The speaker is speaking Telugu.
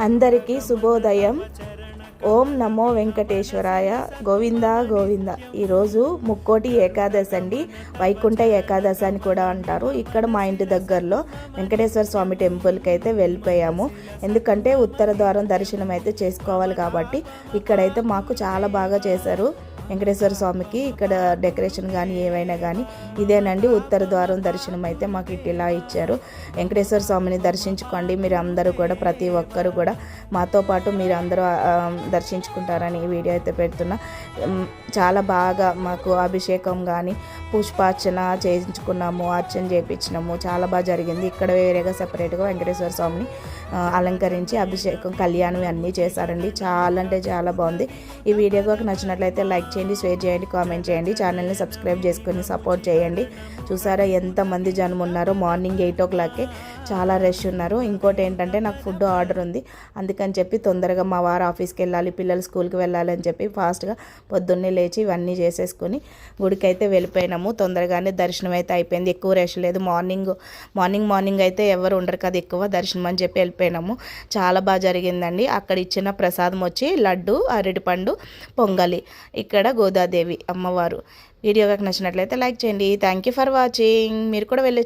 అందరికీ శుభోదయం. ఓం నమో వెంకటేశ్వరాయ. గోవింద గోవింద. ఈరోజు ముక్కోటి ఏకాదశి అండి, వైకుంఠ ఏకాదశి అని కూడా అంటారు. ఇక్కడ మా ఇంటి దగ్గరలో వెంకటేశ్వర స్వామి టెంపుల్కి అయితే వెళ్ళిపోయాము. ఎందుకంటే ఉత్తర ద్వారం దర్శనం అయితే చేసుకోవాలి కాబట్టి ఇక్కడైతే మాకు చాలా బాగా చేశారు వెంకటేశ్వర స్వామికి. ఇక్కడ డెకరేషన్ కానీ ఏవైనా కానీ ఇదేనండి ఉత్తర ద్వారం దర్శనం అయితే మాకు ఇలా ఇచ్చారు. వెంకటేశ్వర స్వామిని దర్శించుకోండి మీరు అందరూ కూడా, ప్రతి ఒక్కరు కూడా మాతో పాటు మీరు అందరూ దర్శించుకుంటారని ఈ వీడియో అయితే పెడుతున్నా. చాలా బాగా మాకు అభిషేకం కానీ పుష్పార్చన చేయించుకున్నాము, అర్చన చేయించినాము, చాలా బాగా జరిగింది. ఇక్కడ వేరేగా సెపరేట్గా వెంకటేశ్వర స్వామిని అలంకరించి అభిషేకం కళ్యాణం అన్నీ చేశారండి. చాలా అంటే చాలా బాగుంది. ఈ వీడియో కనుక నచ్చినట్లయితే లైక్ చేయండి, షేర్ చేయండి, కామెంట్ చేయండి, ఛానల్ని సబ్స్క్రైబ్ చేసుకొని సపోర్ట్ చేయండి. చూసారా ఎంతమంది జనం ఉన్నారో. మార్నింగ్ 8 o'clockకే చాలా రష్ ఉన్నారు. ఇంకోటి ఏంటంటే నాకు ఫుడ్ ఆర్డర్ ఉంది, అందుకని చెప్పి తొందరగా మా వారు ఆఫీస్కి వెళ్ళాలి, పిల్లలు స్కూల్కి వెళ్ళాలి అని చెప్పి ఫాస్ట్గా పొద్దున్నే లేచి ఇవన్నీ చేసేసుకొని గుడికి అయితే వెళ్ళిపోయినాము. తొందరగానే దర్శనం అయితే అయిపోయింది. ఎక్కువ రష్ లేదు. మార్నింగ్ అయితే ఎవరు ఉండరు కదా ఎక్కువ, దర్శనం అని చెప్పి వెళ్ళిపోయినాము. చాలా బాగా జరిగిందండి. అక్కడ ఇచ్చిన ప్రసాదం వచ్చి లడ్డు, అరటిపండు, పొంగలి. ఇక్కడ గోదాదేవి అమ్మవారు. వీడియో కనుక నచ్చినట్లయితే లైక్ చేయండి. Thank you for watching. మీరు కూడా వెళ్ళి